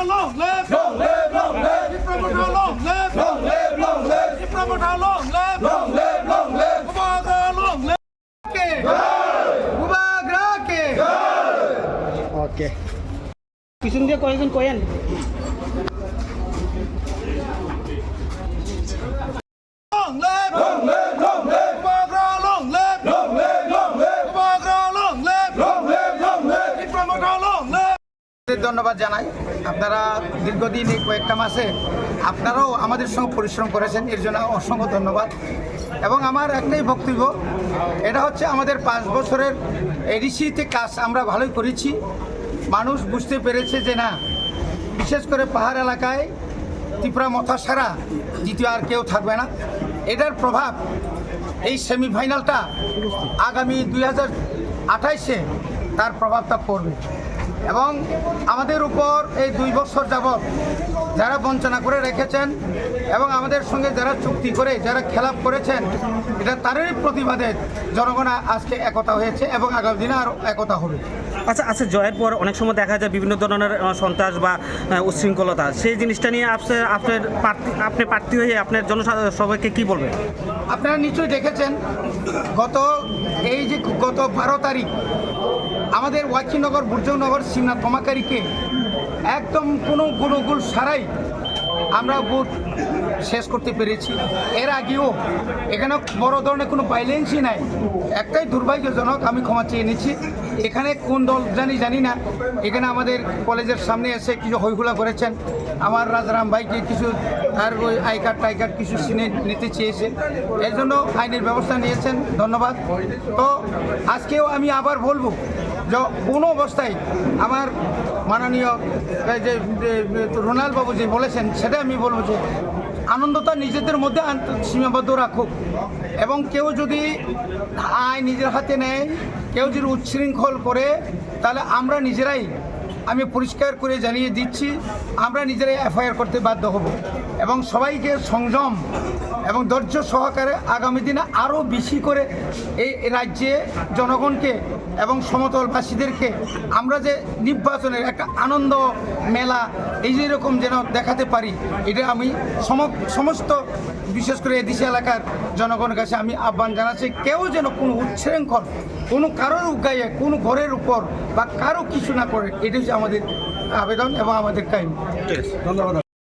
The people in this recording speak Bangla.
long live! Long live, long live! Gibraltar long live! Long live, long live! Gibraltar long live! Long live, long live! Mubarak long live! Mubarak! ওকে পিছন দিয়ে কয়েকজন coin Long live! Long live, long live! Mubarak long live! Long live, long live! Mubarak long live! Long live, long live! Gibraltar long live! ধন্যবাদ জানাই। আপনারা দীর্ঘদিন এই কয়েকটা মাসে আপনারাও আমাদের সঙ্গে পরিশ্রম করেছেন, এর জন্য অসংখ্য ধন্যবাদ। এবং আমার একটাই বক্তব্য, এটা হচ্ছে আমাদের 5 বছরের এডিসিতে কাজ আমরা ভালোই করেছি। মানুষ বুঝতে পেরেছে যে না, বিশেষ করে পাহাড় এলাকায় ত্রিপুরা মথা ছাড়া দ্বিতীয় আর কেউ থাকবে না। এটার প্রভাব এই সেমিফাইনালটা আগামী 2028-এ তার প্রভাবটা পড়বে। এবং আমাদের উপর এই 2 বছর যাবৎ যারা বঞ্চনা করে রেখেছেন এবং আমাদের সঙ্গে যারা চুক্তি করে যারা খেলাপ করেছেন, এটা তারই প্রতিবাদে জনগণ আজকে একতা হয়েছে এবং আগামী দিনে আরও একতা হবে। আচ্ছা জয়ের পর অনেক সময় দেখা যায় বিভিন্ন ধরনের সন্ত্রাস বা উচ্ছৃঙ্খলতা, সেই জিনিসটা নিয়ে আপনি প্রার্থী হয়ে আপনার জনসভাকে কি বলবেন? আপনারা নিশ্চয়ই দেখেছেন গত 12 তারিখ আমাদের ওয়াকিনগর বুর্জনগর সিমনা তমাকারীকে একদম কোনো গুণগুল ছাড়াই আমরা ভোট শেষ করতে পেরেছি। এর আগেও এখানে বড় ধরনের কোনো ভাইলেন্সই নাই। একটাই দুর্ভাগ্যজনক, আমি ক্ষমা চেয়ে নিচ্ছি। এখানে কোন দল জানি না, এখানে আমাদের কলেজের সামনে এসে কিছু হইহুলা করেছেন। আমার রাজারাম ভাইকে কিছু তার ওই আই কার্ড কিছু সিনে নিতে চেয়েছে, এর জন্য আইনের ব্যবস্থা নিয়েছেন, ধন্যবাদ। তো আজকেও আমি আবার বলবো যে কোনো অবস্থায় আমার মাননীয় যে রোনাল্ড বাবু যে বলেছেন সেটা আমি বলবো যে আনন্দটা নিজেদের মধ্যে সীমাবদ্ধ রাখুক। এবং কেউ যদি আইন নিজের হাতে নেয়, কেউ যদি উচ্ছৃঙ্খল করে, তাহলে আমরা নিজেরাই, আমি পরিষ্কার করে জানিয়ে দিচ্ছি, আমরা নিজেরাই এফআইআর করতে বাধ্য হব। এবং সবাইকে সংযম এবং ধৈর্য সহকারে আগামী দিনে আরও বেশি করে এই রাজ্যে জনগণকে এবং সমতলবাসীদেরকে আমরা যে নির্বাচনের একটা আনন্দ মেলা এই যে এরকম যেন দেখাতে পারি, এটা আমি সমস্ত বিশেষ করে এদেশি এলাকার জনগণের কাছে আমি আহ্বান জানাচ্ছি। কেউ যেন কোনো উচ্ছৃঙ্খল কোনো কারোর গায়ে কোনো ঘরের উপর বা কারো কিছু না করে, এটাই হচ্ছে আমাদের আবেদন এবং আমাদের কাহিনী। ধন্যবাদ।